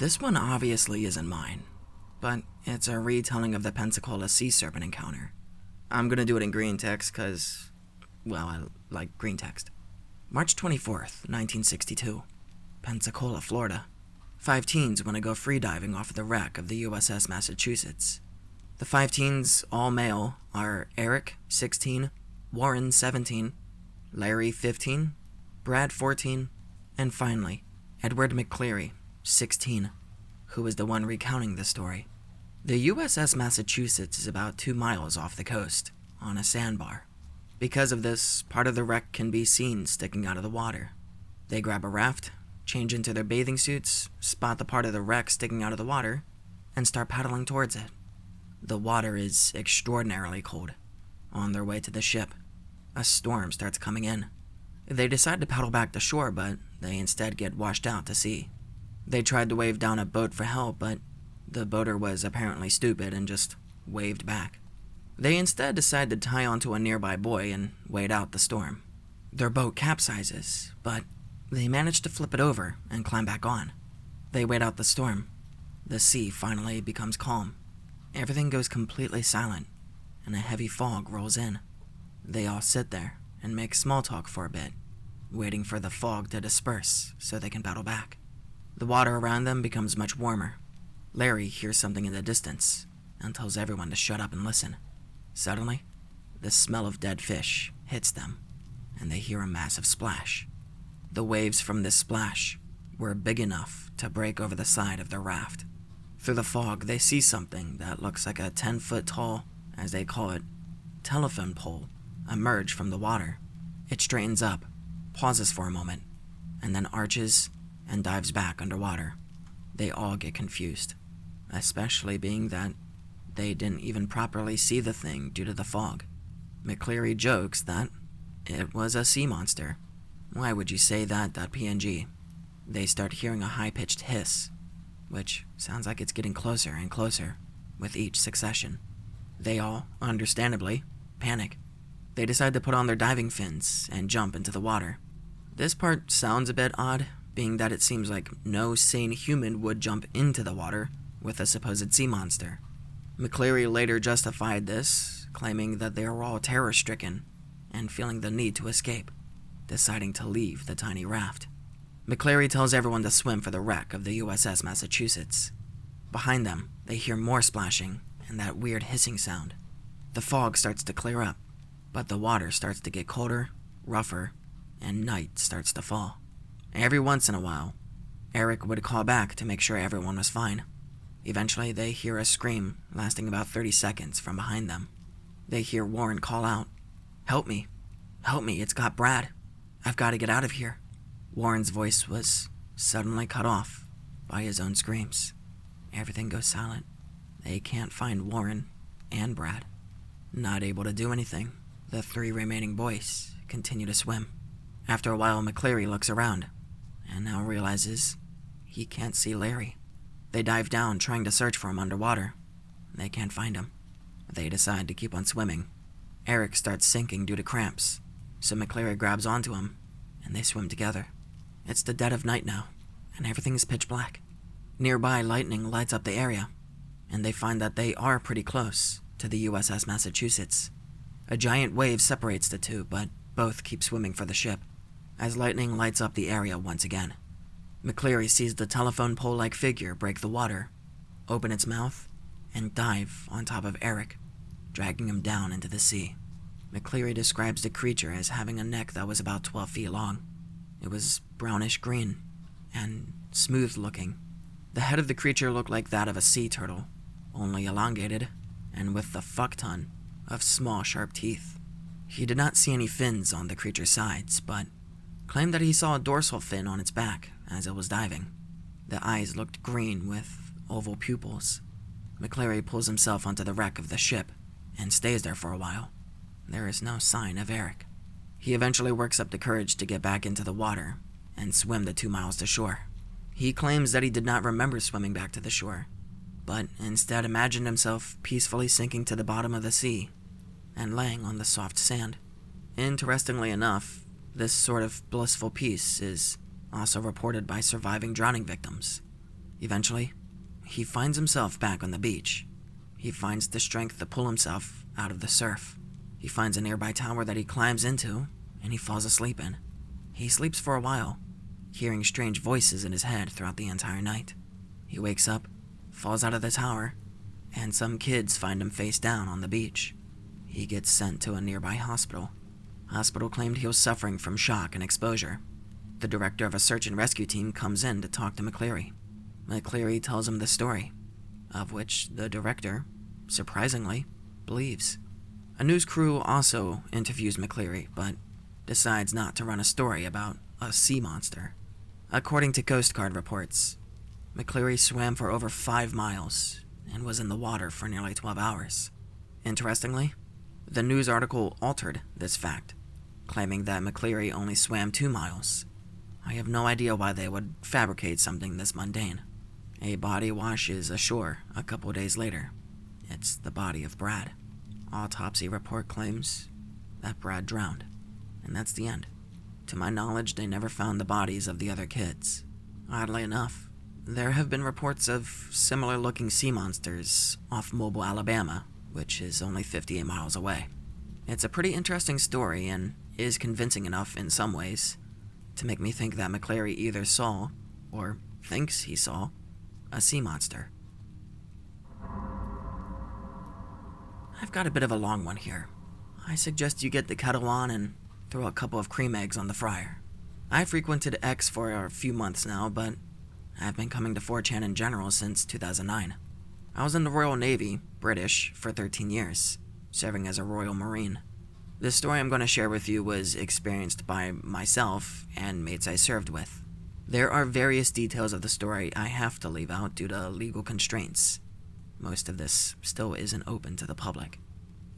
This one obviously isn't mine, but it's a retelling of the Pensacola sea serpent encounter. I'm gonna do it in green text because, well, I like green text. March 24th, 1962, Pensacola, Florida. 5 teens want to go freediving off the wreck of the USS Massachusetts. The 5 teens, all male, are Eric, 16, Warren, 17, Larry, 15, Brad, 14, and finally, Edward McCleary, 16, who is the one recounting the story. The USS Massachusetts is about 2 miles off the coast, on a sandbar. Because of this, part of the wreck can be seen sticking out of the water. They grab a raft, change into their bathing suits, spot the part of the wreck sticking out of the water, and start paddling towards it. The water is extraordinarily cold. On their way to the ship, a storm starts coming in. They decide to paddle back to shore, but they instead get washed out to sea. They tried to wave down a boat for help, but the boater was apparently stupid and just waved back. They instead decide to tie onto a nearby buoy and wait out the storm. Their boat capsizes, but they manage to flip it over and climb back on. They wait out the storm. The sea finally becomes calm. Everything goes completely silent, and a heavy fog rolls in. They all sit there and make small talk for a bit, waiting for the fog to disperse so they can paddle back. The water around them becomes much warmer. Larry hears something in the distance and tells everyone to shut up and listen. Suddenly, the smell of dead fish hits them, and they hear a massive splash. The waves from this splash were big enough to break over the side of their raft. Through the fog, they see something that looks like a 10-foot tall, as they call it, telephone pole emerge from the water. It straightens up, pauses for a moment, and then arches and dives back underwater. They all get confused, especially being that they didn't even properly see the thing due to the fog. McCleary jokes that it was a sea monster. Why would you say that, .png? They start hearing a high-pitched hiss, which sounds like it's getting closer and closer with each succession. They all, understandably, panic. They decide to put on their diving fins and jump into the water. This part sounds a bit odd, being that it seems like no sane human would jump into the water with a supposed sea monster. McCleary later justified this, claiming that they were all terror-stricken and feeling the need to escape, deciding to leave the tiny raft. McCleary tells everyone to swim for the wreck of the USS Massachusetts. Behind them, they hear more splashing and that weird hissing sound. The fog starts to clear up, but the water starts to get colder, rougher, and night starts to fall. Every once in a while, Eric would call back to make sure everyone was fine. Eventually, they hear a scream lasting about 30 seconds from behind them. They hear Warren call out, "Help me! Help me, it's got Brad! I've got to get out of here!" Warren's voice was suddenly cut off by his own screams. Everything goes silent. They can't find Warren and Brad. Not able to do anything, the 3 remaining boys continue to swim. After a while, McCleary looks around and now realizes he can't see Larry. They dive down trying to search for him underwater. They can't find him. They decide to keep on swimming. Eric starts sinking due to cramps, so McCleary grabs onto him and they swim together. It's the dead of night now, and everything is pitch black. Nearby, lightning lights up the area, and they find that they are pretty close to the USS Massachusetts. A giant wave separates the two, but both keep swimming for the ship, as lightning lights up the area once again. McCleary sees the telephone pole-like figure break the water, open its mouth, and dive on top of Eric, dragging him down into the sea. McCleary describes the creature as having a neck that was about 12 feet long. It was brownish-green and smooth-looking. The head of the creature looked like that of a sea turtle, only elongated, and with a fuck-ton of small, sharp teeth. He did not see any fins on the creature's sides, but claimed that he saw a dorsal fin on its back as it was diving. The eyes looked green with oval pupils. McCleary pulls himself onto the wreck of the ship and stays there for a while. There is no sign of Eric. He eventually works up the courage to get back into the water and swim the 2 miles to shore. He claims that he did not remember swimming back to the shore, but instead imagined himself peacefully sinking to the bottom of the sea and laying on the soft sand. Interestingly enough, this sort of blissful peace is also reported by surviving drowning victims. Eventually, he finds himself back on the beach. He finds the strength to pull himself out of the surf. He finds a nearby tower that he climbs into, and he falls asleep in. He sleeps for a while, hearing strange voices in his head throughout the entire night. He wakes up, falls out of the tower, and some kids find him face down on the beach. He gets sent to a nearby hospital. Hospital claimed he was suffering from shock and exposure. The director of a search and rescue team comes in to talk to McCleary. McCleary tells him the story, of which the director, surprisingly, believes. A news crew also interviews McCleary, but decides not to run a story about a sea monster. According to Coast Guard reports, McCleary swam for over 5 miles and was in the water for nearly 12 hours. Interestingly, the news article altered this fact, claiming that McCleary only swam 2 miles. I have no idea why they would fabricate something this mundane. A body washes ashore a couple days later. It's the body of Brad. Autopsy report claims that Brad drowned, and that's the end. To my knowledge, they never found the bodies of the other kids. Oddly enough, there have been reports of similar-looking sea monsters off Mobile, Alabama, which is only 58 miles away. It's a pretty interesting story and is convincing enough in some ways to make me think that McCleary either saw, or thinks he saw, a sea monster. I've got a bit of a long one here. I suggest you get the kettle on and throw a couple of cream eggs on the fryer. I've frequented X for a few months now, but I've been coming to 4chan in general since 2009. I was in the Royal Navy, British, for 13 years, serving as a Royal Marine. The story I'm going to share with you was experienced by myself and mates I served with. There are various details of the story I have to leave out due to legal constraints. Most of this still isn't open to the public.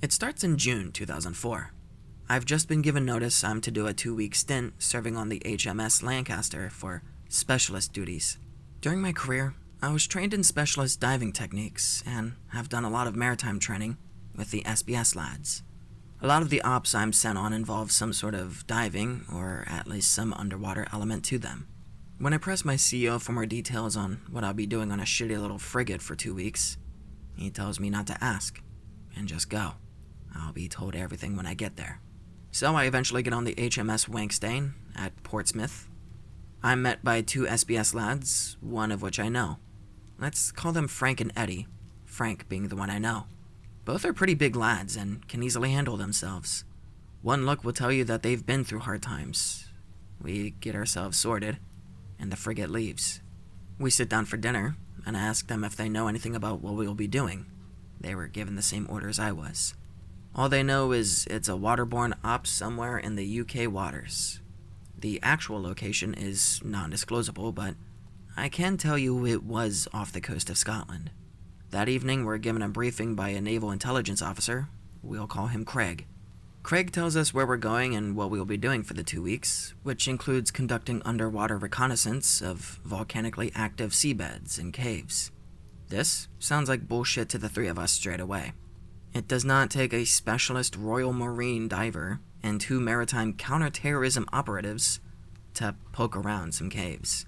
It starts in June 2004. I've just been given notice I'm to do a 2-week stint serving on the HMS Lancaster for specialist duties. During my career, I was trained in specialist diving techniques and have done a lot of maritime training with the SBS lads. A lot of the ops I'm sent on involve some sort of diving, or at least some underwater element to them. When I press my CEO for more details on what I'll be doing on a shitty little frigate for 2 weeks, he tells me not to ask, and just go. I'll be told everything when I get there. So I eventually get on the HMS Wankstein at Portsmouth. I'm met by 2 SBS lads, one of which I know. Let's call them Frank and Eddie, Frank being the one I know. Both are pretty big lads and can easily handle themselves. One look will tell you that they've been through hard times. We get ourselves sorted, and the frigate leaves. We sit down for dinner, and I ask them if they know anything about what we'll be doing. They were given the same orders I was. All they know is it's a waterborne op somewhere in the UK waters. The actual location is non-disclosable, but I can tell you it was off the coast of Scotland. That evening, we're given a briefing by a naval intelligence officer. We'll call him Craig. Craig tells us where we're going and what we'll be doing for the 2 weeks, which includes conducting underwater reconnaissance of volcanically active seabeds and caves. This sounds like bullshit to the 3 of us straight away. It does not take a specialist Royal Marine diver and 2 maritime counterterrorism operatives to poke around some caves.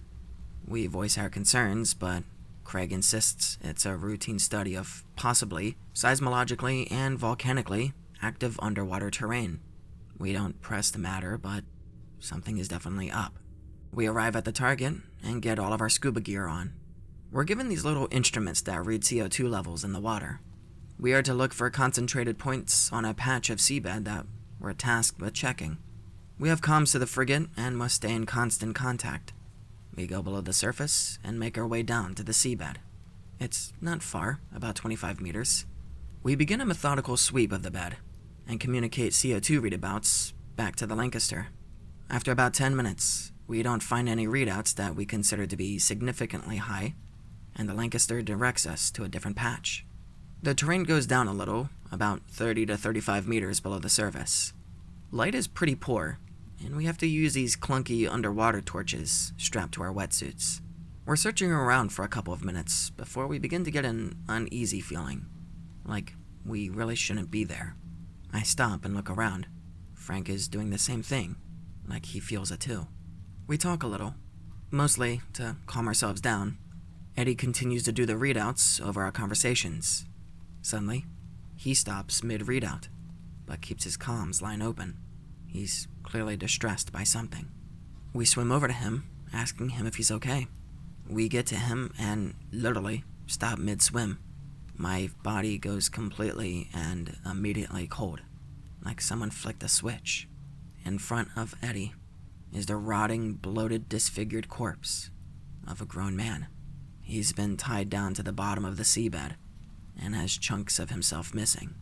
We voice our concerns, but Craig insists it's a routine study of possibly seismologically and volcanically active underwater terrain. We don't press the matter, but something is definitely up. We arrive at the target and get all of our scuba gear on. We're given these little instruments that read CO2 levels in the water. We are to look for concentrated points on a patch of seabed that we're tasked with checking. We have comms to the frigate and must stay in constant contact. We go below the surface and make our way down to the seabed. It's not far, about 25 meters. We begin a methodical sweep of the bed and communicate CO2 readabouts back to the Lancaster. After about 10 minutes, we don't find any readouts that we consider to be significantly high, and the Lancaster directs us to a different patch. The terrain goes down a little, about 30 to 35 meters below the surface. Light is pretty poor, and we have to use these clunky underwater torches strapped to our wetsuits. We're searching around for a couple of minutes before we begin to get an uneasy feeling, like we really shouldn't be there. I stop and look around. Frank is doing the same thing, like he feels it too. We talk a little, mostly to calm ourselves down. Eddie continues to do the readouts over our conversations. Suddenly, he stops mid-readout, but keeps his comms line open. He's clearly distressed by something. We swim over to him, asking him if he's okay. We get to him and literally stop mid-swim. My body goes completely and immediately cold, like someone flicked a switch. In front of Eddie is the rotting, bloated, disfigured corpse of a grown man. He's been tied down to the bottom of the seabed and has chunks of himself missing.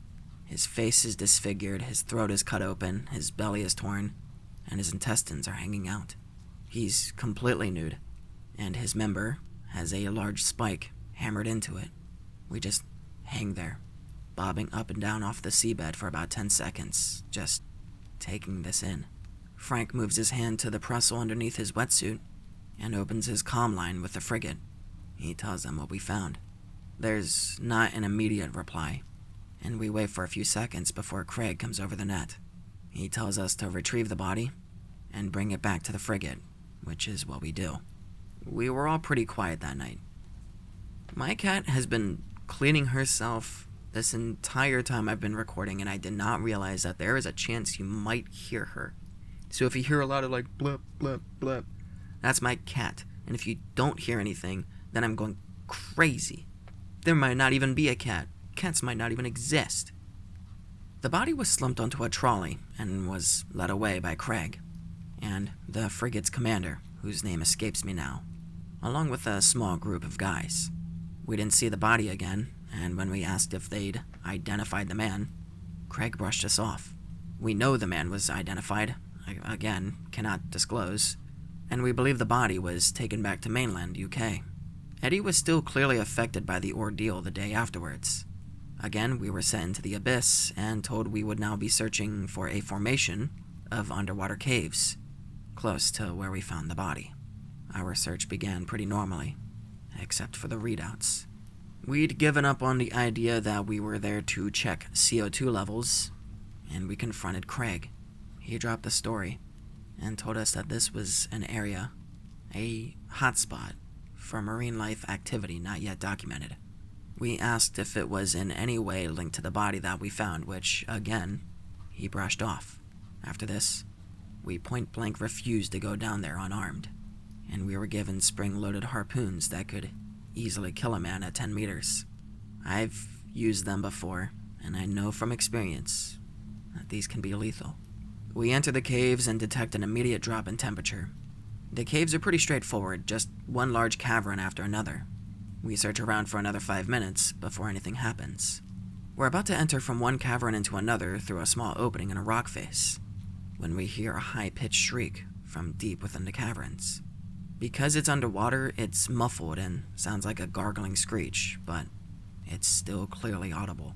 His face is disfigured, his throat is cut open, his belly is torn, and his intestines are hanging out. He's completely nude, and his member has a large spike hammered into it. We just hang there, bobbing up and down off the seabed for about 10 seconds, just taking this in. Frank moves his hand to the pressel underneath his wetsuit and opens his comm line with the frigate. He tells them what we found. There's not an immediate reply, and we wait for a few seconds before Craig comes over the net. He tells us to retrieve the body and bring it back to the frigate, which is what we do. We were all pretty quiet that night. My cat has been cleaning herself this entire time I've been recording, and I did not realize that there is a chance you might hear her. So if you hear a lot of like blip, blip, blip, that's my cat. And if you don't hear anything, then I'm going crazy. There might not even be a cat. Cats might not even exist. The body was slumped onto a trolley and was led away by Craig and the frigate's commander, whose name escapes me now, along with a small group of guys. We didn't see the body again, and when we asked if they'd identified the man, Craig brushed us off. We know the man was identified, again, cannot disclose, and we believe the body was taken back to mainland UK. Eddie was still clearly affected by the ordeal the day afterwards. Again, we were sent into the abyss and told we would now be searching for a formation of underwater caves, close to where we found the body. Our search began pretty normally, except for the readouts. We'd given up on the idea that we were there to check CO2 levels, and we confronted Craig. He dropped the story and told us that this was an area, a hotspot for marine life activity not yet documented. We asked if it was in any way linked to the body that we found, which, again, he brushed off. After this, we point-blank refused to go down there unarmed, and we were given spring-loaded harpoons that could easily kill a man at 10 meters. I've used them before, and I know from experience that these can be lethal. We enter the caves and detect an immediate drop in temperature. The caves are pretty straightforward, just one large cavern after another. We search around for another 5 minutes before anything happens. We're about to enter from one cavern into another through a small opening in a rock face, when we hear a high-pitched shriek from deep within the caverns. Because it's underwater, it's muffled and sounds like a gargling screech, but it's still clearly audible.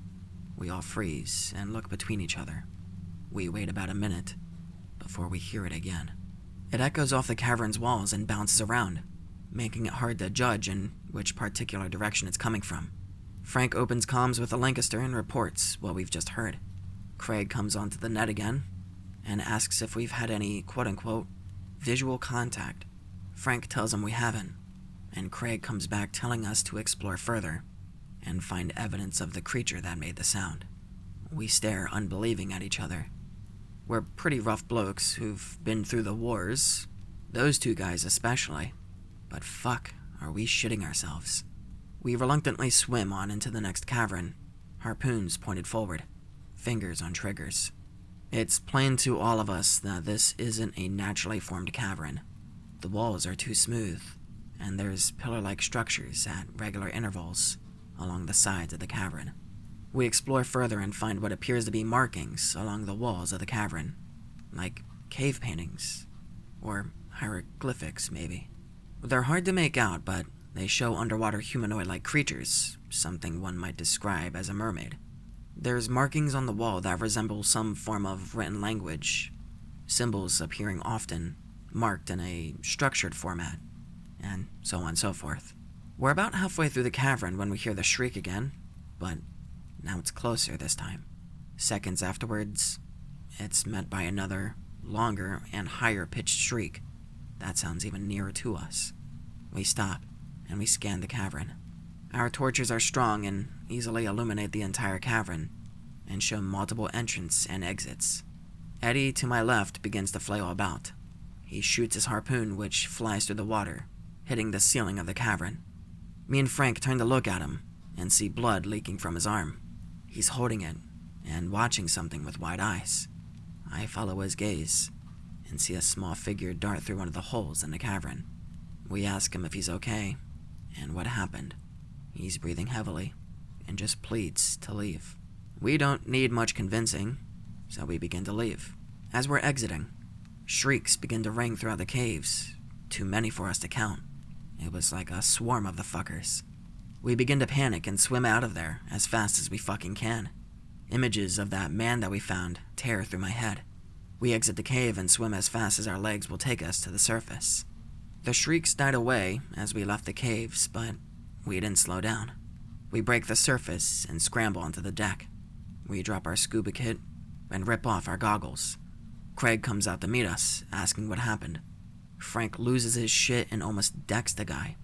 We all freeze and look between each other. We wait about a minute before we hear it again. It echoes off the cavern's walls and bounces around, making it hard to judge in which particular direction it's coming from. Frank opens comms with the Lancaster and reports what we've just heard. Craig comes onto the net again and asks if we've had any quote-unquote visual contact. Frank tells him we haven't, and Craig comes back telling us to explore further and find evidence of the creature that made the sound. We stare unbelieving at each other. We're pretty rough blokes who've been through the wars, those two guys especially, but fuck, are we shitting ourselves. We reluctantly swim on into the next cavern, harpoons pointed forward, fingers on triggers. It's plain to all of us that this isn't a naturally formed cavern. The walls are too smooth, and there's pillar-like structures at regular intervals along the sides of the cavern. We explore further and find what appears to be markings along the walls of the cavern, like cave paintings, or hieroglyphics maybe. They're hard to make out, but they show underwater humanoid-like creatures, something one might describe as a mermaid. There's markings on the wall that resemble some form of written language, symbols appearing often, marked in a structured format, and so on and so forth. We're about halfway through the cavern when we hear the shriek again, but now it's closer this time. Seconds afterwards, it's met by another, longer and higher-pitched shriek that sounds even nearer to us. We stop and we scan the cavern. Our torches are strong and easily illuminate the entire cavern and show multiple entrance and exits. Eddie, to my left, begins to flail about. He shoots his harpoon, which flies through the water, hitting the ceiling of the cavern. Me and Frank turn to look at him and see blood leaking from his arm. He's holding it and watching something with wide eyes. I follow his gaze and see a small figure dart through one of the holes in the cavern. We ask him if he's okay and what happened. He's breathing heavily and just pleads to leave. We don't need much convincing, so we begin to leave. As we're exiting, shrieks begin to ring throughout the caves, too many for us to count. It was like a swarm of the fuckers. We begin to panic and swim out of there as fast as we fucking can. Images of that man that we found tear through my head. We exit the cave and swim as fast as our legs will take us to the surface. The shrieks died away as we left the caves, but we didn't slow down. We break the surface and scramble onto the deck. We drop our scuba kit and rip off our goggles. Craig comes out to meet us, asking what happened. Frank loses his shit and almost decks the guy.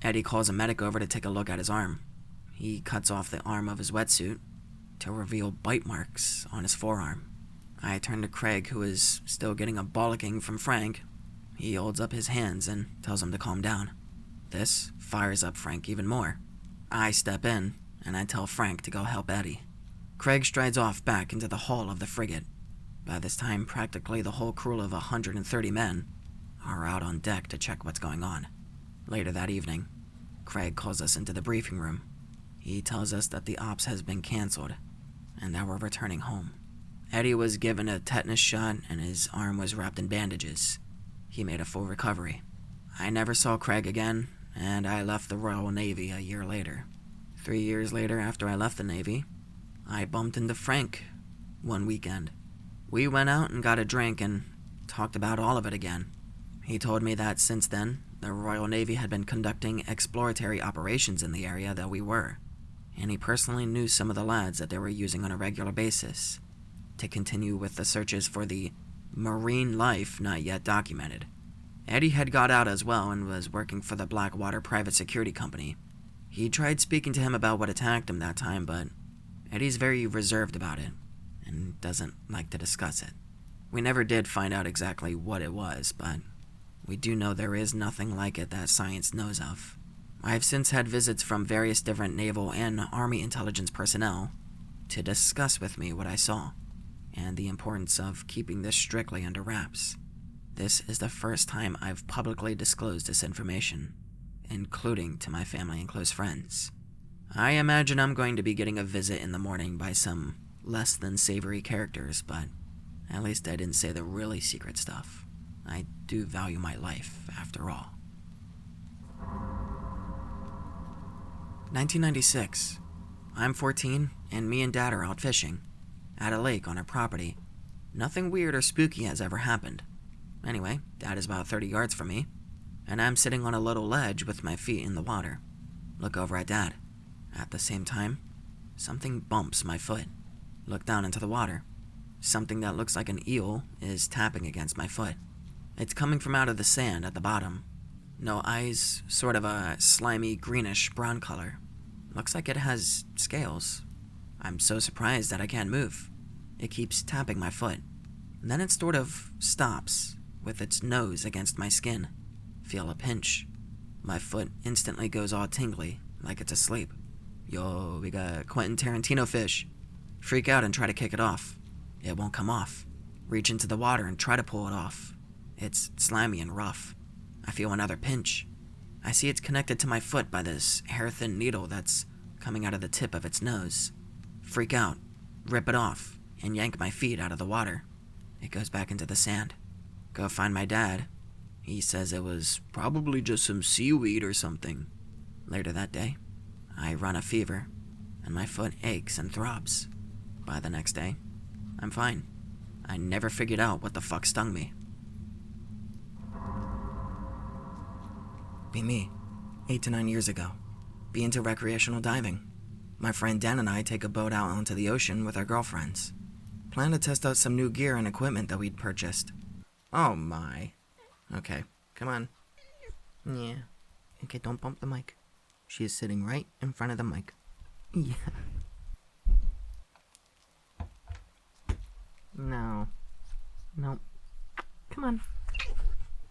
Eddie calls a medic over to take a look at his arm. He cuts off the arm of his wetsuit to reveal bite marks on his forearm. I turn to Craig, who is still getting a bollocking from Frank. He holds up his hands and tells him to calm down. This fires up Frank even more. I step in, and I tell Frank to go help Eddie. Craig strides off back into the hull of the frigate. By this time, practically the whole crew of 130 men are out on deck to check what's going on. Later that evening, Craig calls us into the briefing room. He tells us that the ops has been canceled, and that we're returning home. Eddie was given a tetanus shot, and his arm was wrapped in bandages. He made a full recovery. I never saw Craig again, and I left the Royal Navy a year later. 3 years later, after I left the Navy, I bumped into Frank one weekend. We went out and got a drink and talked about all of it again. He told me that since then, the Royal Navy had been conducting exploratory operations in the area that we were, and he personally knew some of the lads that they were using on a regular basis to continue with the searches for the marine life not yet documented. Eddie had got out as well and was working for the Blackwater private security company. He tried speaking to him about what attacked him that time, but Eddie's very reserved about it and doesn't like to discuss it. We never did find out exactly what it was, but we do know there is nothing like it that science knows of. I have since had visits from various different naval and army intelligence personnel to discuss with me what I saw and the importance of keeping this strictly under wraps. This is the first time I've publicly disclosed this information, including to my family and close friends. I imagine I'm going to be getting a visit in the morning by some less than savory characters, but at least I didn't say the really secret stuff. I do value my life, after all. 1996. I'm 14, and me and Dad are out fishing at a lake on our property. Nothing weird or spooky has ever happened. Anyway, Dad is about 30 yards from me, and I'm sitting on a little ledge with my feet in the water. Look over at Dad. At the same time, something bumps my foot. Look down into the water. Something that looks like an eel is tapping against my foot. It's coming from out of the sand at the bottom. No eyes, sort of a slimy greenish brown color. Looks like it has scales. I'm so surprised that I can't move. It keeps tapping my foot. Then it sort of stops, with its nose against my skin. Feel a pinch. My foot instantly goes all tingly, like it's asleep. Yo, we got Quentin Tarantino fish. Freak out and try to kick it off. It won't come off. Reach into the water and try to pull it off. It's slimy and rough. I feel another pinch. I see it's connected to my foot by this hair-thin needle that's coming out of the tip of its nose. Freak out, rip it off, and yank my feet out of the water. It goes back into the sand. Go find my dad. He says it was probably just some seaweed or something. Later that day, I run a fever, and my foot aches and throbs. By the next day, I'm fine. I never figured out what the fuck stung me. Be me, 8 to 9 years ago. Be into recreational diving. My friend Dan and I take a boat out onto the ocean with our girlfriends. Plan to test out some new gear and equipment that we'd purchased. Oh my. Okay, come on. Yeah. Okay, don't bump the mic. She is sitting right in front of the mic. Yeah. No. Nope. Come on.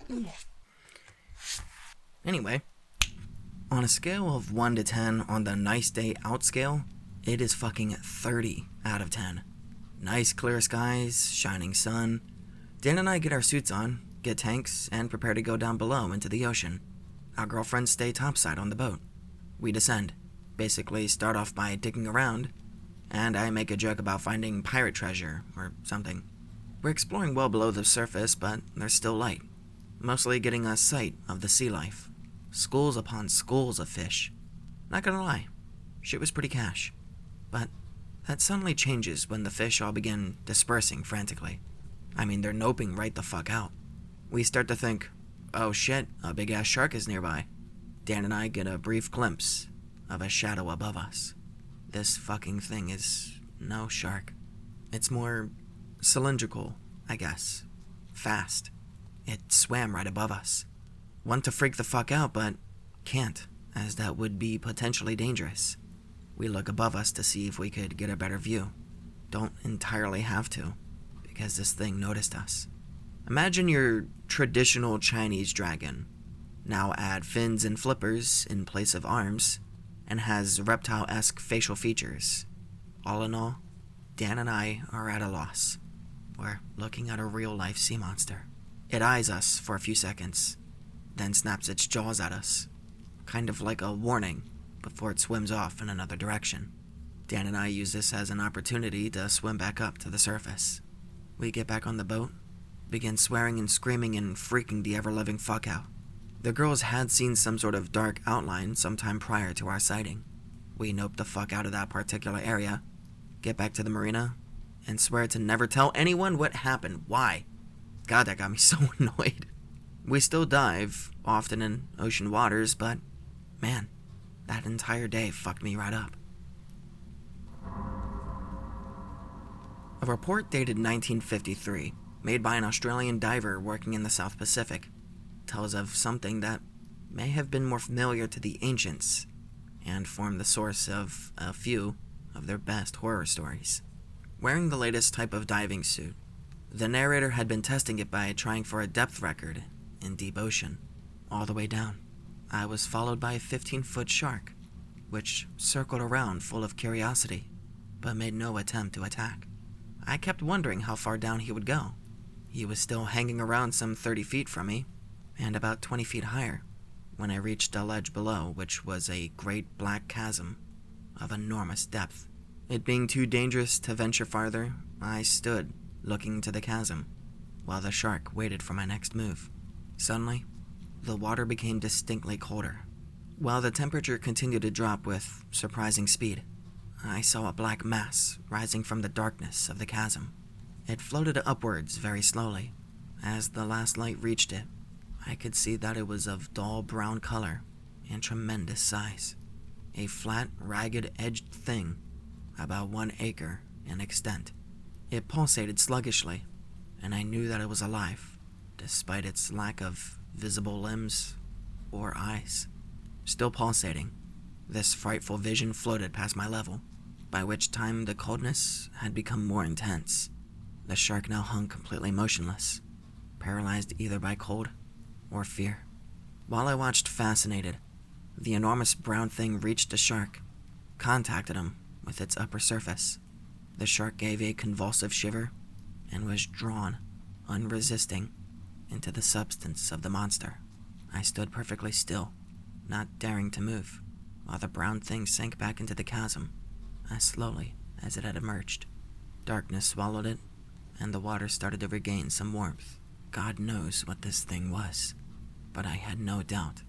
Yeah. Anyway, on a scale of 1 to 10 on the nice day out scale, it is fucking 30 out of 10. Nice clear skies, shining sun. Dan and I get our suits on, get tanks, and prepare to go down below into the ocean. Our girlfriends stay topside on the boat. We descend, basically start off by digging around, and I make a joke about finding pirate treasure or something. We're exploring well below the surface, but there's still light, mostly getting a sight of the sea life. Schools upon schools of fish. Not gonna lie, shit was pretty cash. But that suddenly changes when the fish all begin dispersing frantically. I mean, they're noping right the fuck out. We start to think, oh shit, a big ass shark is nearby. Dan and I get a brief glimpse of a shadow above us. This fucking thing is no shark. It's more cylindrical, I guess. Fast. It swam right above us. Want to freak the fuck out, but can't, as that would be potentially dangerous. We look above us to see if we could get a better view. Don't entirely have to, because this thing noticed us. Imagine your traditional Chinese dragon. Now add fins and flippers in place of arms, and has reptile-esque facial features. All in all, Dan and I are at a loss. We're looking at a real-life sea monster. It eyes us for a few seconds, then snaps its jaws at us, kind of like a warning before it swims off in another direction. Dan and I use this as an opportunity to swim back up to the surface. We get back on the boat, begin swearing and screaming and freaking the ever-living fuck out. The girls had seen some sort of dark outline sometime prior to our sighting. We nope the fuck out of that particular area, get back to the marina, and swear to never tell anyone what happened. Why? God, that got me so annoyed. We still dive, often in ocean waters, but man, that entire day fucked me right up. A report dated 1953, made by an Australian diver working in the South Pacific, tells of something that may have been more familiar to the ancients and formed the source of a few of their best horror stories. Wearing the latest type of diving suit, the narrator had been testing it by trying for a depth record in deep ocean, all the way down. I was followed by a 15-foot shark, which circled around full of curiosity, but made no attempt to attack. I kept wondering how far down he would go. He was still hanging around some 30 feet from me, and about 20 feet higher, when I reached a ledge below, which was a great black chasm of enormous depth. It being too dangerous to venture farther, I stood, looking into the chasm, while the shark waited for my next move. Suddenly, the water became distinctly colder. While the temperature continued to drop with surprising speed, I saw a black mass rising from the darkness of the chasm. It floated upwards very slowly. As the last light reached it, I could see that it was of dull brown color and tremendous size. A flat, ragged-edged thing, about 1 acre in extent. It pulsated sluggishly, and I knew that it was alive, despite its lack of visible limbs or eyes. Still pulsating, this frightful vision floated past my level, by which time the coldness had become more intense. The shark now hung completely motionless, paralyzed either by cold or fear. While I watched fascinated, the enormous brown thing reached the shark, contacted him with its upper surface. The shark gave a convulsive shiver and was drawn, unresisting, into the substance of the monster. I stood perfectly still, not daring to move, while the brown thing sank back into the chasm as slowly as it had emerged. Darkness swallowed it, and the water started to regain some warmth. God knows what this thing was, but I had no doubt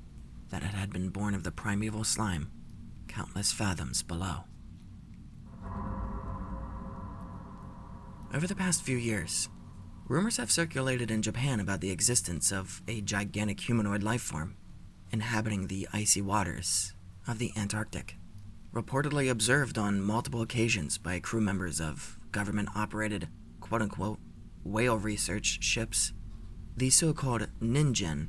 that it had been born of the primeval slime countless fathoms below. Over the past few years, rumors have circulated in Japan about the existence of a gigantic humanoid life form inhabiting the icy waters of the Antarctic. Reportedly observed on multiple occasions by crew members of government-operated, quote-unquote, whale research ships, these so-called ninjen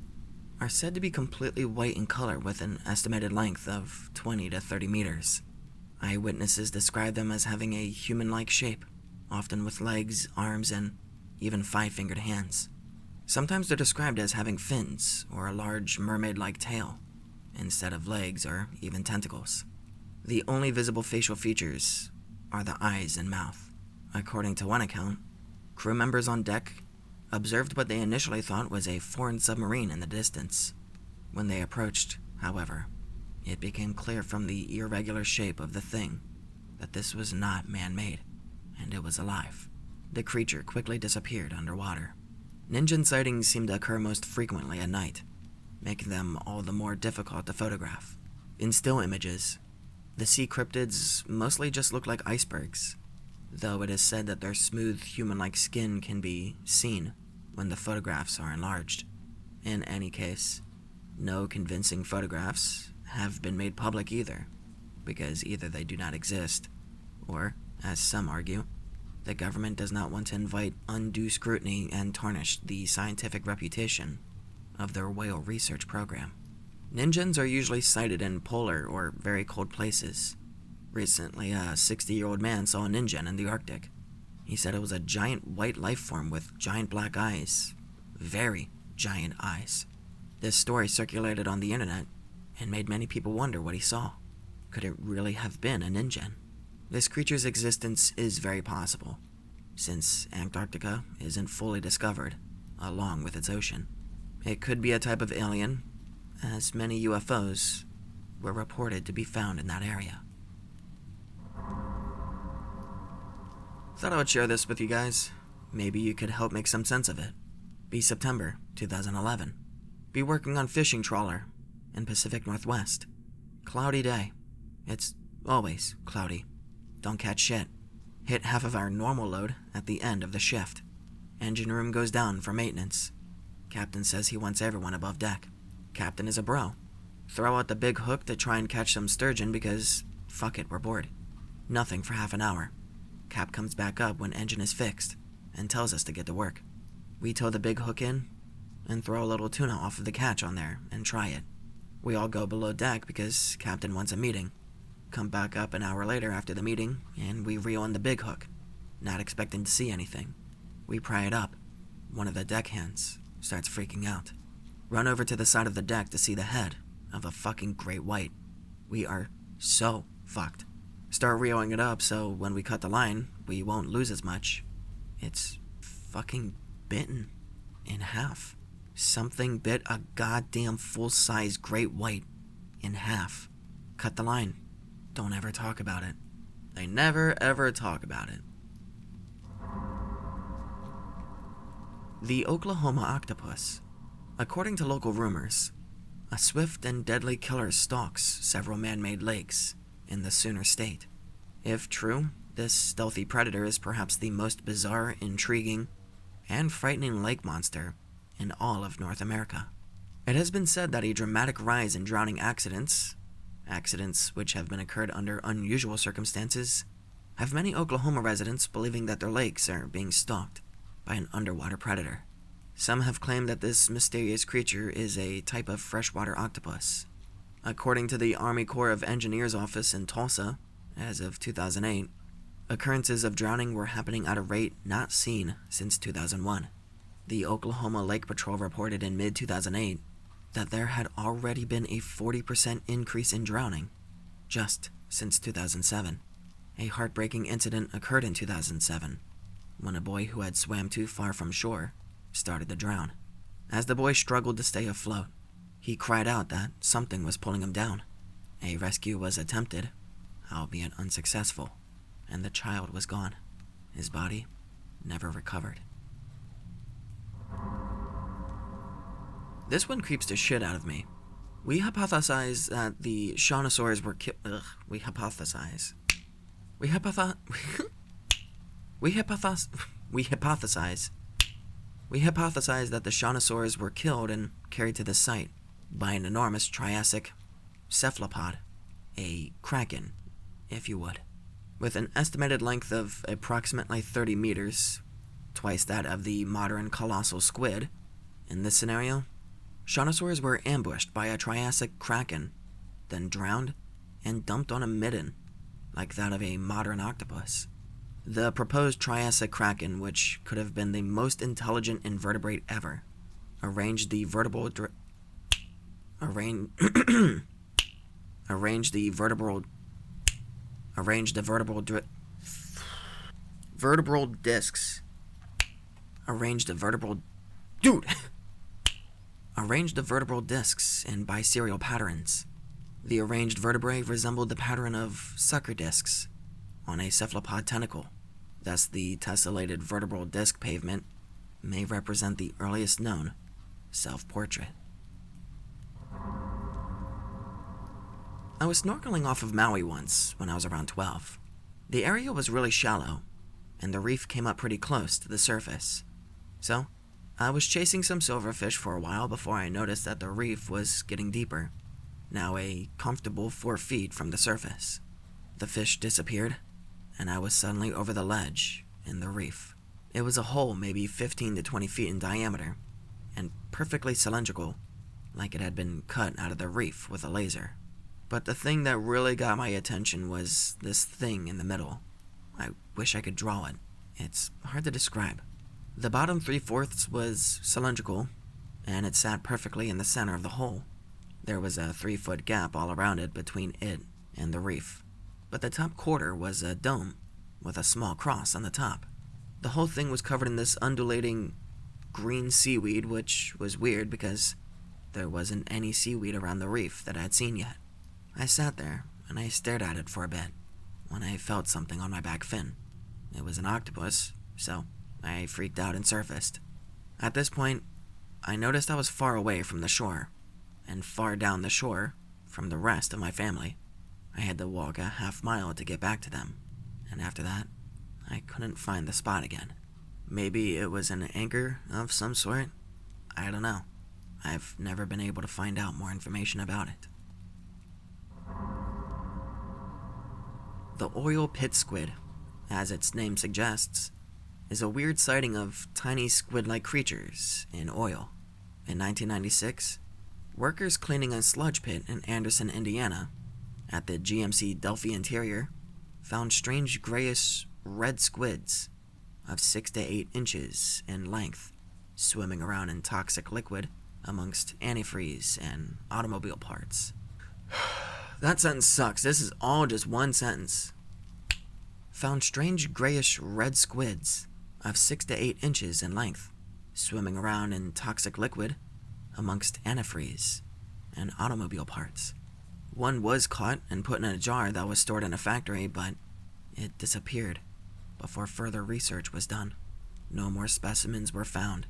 are said to be completely white in color with an estimated length of 20 to 30 meters. Eyewitnesses describe them as having a human-like shape, often with legs, arms, and even 5-fingered hands. Sometimes they're described as having fins or a large mermaid-like tail, instead of legs or even tentacles. The only visible facial features are the eyes and mouth. According to one account, crew members on deck observed what they initially thought was a foreign submarine in the distance. When they approached, however, it became clear from the irregular shape of the thing that this was not man-made, and it was alive. The creature quickly disappeared underwater. Ninjen sightings seem to occur most frequently at night, making them all the more difficult to photograph. In still images, the sea cryptids mostly just look like icebergs, though it is said that their smooth human-like skin can be seen when the photographs are enlarged. In any case, no convincing photographs have been made public either, because either they do not exist, or, as some argue, the government does not want to invite undue scrutiny and tarnish the scientific reputation of their whale research program. Ninjens are usually sighted in polar or very cold places. Recently, a 60-year-old man saw a ninjen in the Arctic. He said it was a giant white life form with giant black eyes. Very giant eyes. This story circulated on the internet and made many people wonder what he saw. Could it really have been a ninjen? This creature's existence is very possible, since Antarctica isn't fully discovered, along with its ocean. It could be a type of alien, as many UFOs were reported to be found in that area. Thought I would share this with you guys. Maybe you could help make some sense of it. Be September 2011. Be working on fishing trawler in Pacific Northwest. Cloudy day. It's always cloudy. Don't catch shit. Hit half of our normal load at the end of the shift. Engine room goes down for maintenance. Captain says he wants everyone above deck. Captain is a bro. Throw out the big hook to try and catch some sturgeon because, fuck it, we're bored. Nothing for half an hour. Cap comes back up when engine is fixed and tells us to get to work. We tow the big hook in and throw a little tuna off of the catch on there and try it. We all go below deck because Captain wants a meeting. Come back up an hour later after the meeting and we reel in the big hook, not expecting to see anything. We pry it up. One of the deckhands starts freaking out. Run over to the side of the deck to see the head of a fucking great white. We are so fucked. Start reeling it up so when we cut the line, we won't lose as much. It's fucking bitten in half. Something bit a goddamn full-size great white in half. Cut the line. Don't ever talk about it. They never ever talk about it. The Oklahoma octopus. According to local rumors, a swift and deadly killer stalks several man-made lakes in the Sooner State. If true, this stealthy predator is perhaps the most bizarre, intriguing, and frightening lake monster in all of North America. It has been said that a dramatic rise in drowning accidents which have been occurred under unusual circumstances, have many Oklahoma residents believing that their lakes are being stalked by an underwater predator. Some have claimed that this mysterious creature is a type of freshwater octopus. According to the Army Corps of Engineers office in Tulsa, as of 2008, occurrences of drowning were happening at a rate not seen since 2001. The Oklahoma Lake Patrol reported in mid-2008 that there had already been a 40% increase in drowning just since 2007. A heartbreaking incident occurred in 2007 when a boy who had swam too far from shore started to drown. As the boy struggled to stay afloat, he cried out that something was pulling him down. A rescue was attempted, albeit unsuccessful, and the child was gone. His body never recovered. This one creeps the shit out of me. We hypothesize that the chan⁴ were killed. We hypothesize that the chan⁴ were killed and carried to the site by an enormous Triassic cephalopod, a kraken, if you would, with an estimated length of approximately 30 meters, twice that of the modern colossal squid. In this scenario, Chanosaurs were ambushed by a Triassic kraken, then drowned and dumped on a midden, like that of a modern octopus. The proposed Triassic kraken, which could have been the most intelligent invertebrate ever, arranged the vertebral discs. Arranged the vertebral discs in biserial patterns. The arranged vertebrae resembled the pattern of sucker discs on a cephalopod tentacle. Thus, the tessellated vertebral disc pavement may represent the earliest known self-portrait. I was snorkeling off of Maui once when I was around 12. The area was really shallow, and the reef came up pretty close to the surface. So, I was chasing some silverfish for a while before I noticed that the reef was getting deeper, now a comfortable 4 feet from the surface. The fish disappeared, and I was suddenly over the ledge in the reef. It was a hole maybe 15 to 20 feet in diameter, and perfectly cylindrical, like it had been cut out of the reef with a laser. But the thing that really got my attention was this thing in the middle. I wish I could draw it. It's hard to describe. The bottom 3/4 was cylindrical, and it sat perfectly in the center of the hole. There was a 3-foot gap all around it between it and the reef. But the top quarter was a dome with a small cross on the top. The whole thing was covered in this undulating green seaweed, which was weird because there wasn't any seaweed around the reef that I'd seen yet. I sat there, and I stared at it for a bit, when I felt something on my back fin. It was an octopus, so I freaked out and surfaced. At this point, I noticed I was far away from the shore, and far down the shore from the rest of my family. I had to walk a half-mile to get back to them, and after that, I couldn't find the spot again. Maybe it was an anchor of some sort? I don't know. I've never been able to find out more information about it. The oil pit squid, as its name suggests, is a weird sighting of tiny squid-like creatures in oil. In 1996, workers cleaning a sludge pit in Anderson, Indiana, at the GMC Delphi Interior, found strange grayish red squids of 6 to 8 inches in length, swimming around in toxic liquid amongst antifreeze and automobile parts. That sentence sucks. This is all just one sentence. Found strange grayish red squids of 6 to 8 inches in length, swimming around in toxic liquid amongst antifreeze and automobile parts. One was caught and put in a jar that was stored in a factory, but it disappeared before further research was done. No more specimens were found,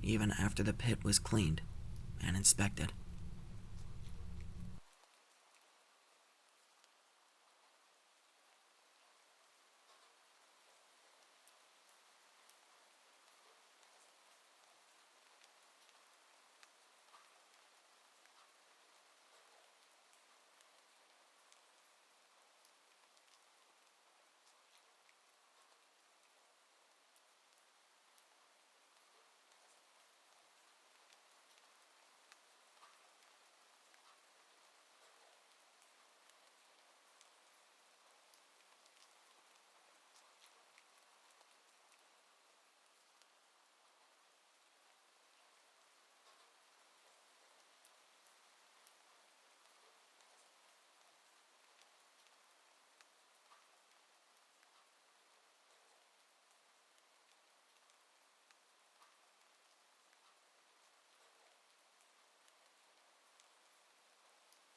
even after the pit was cleaned and inspected.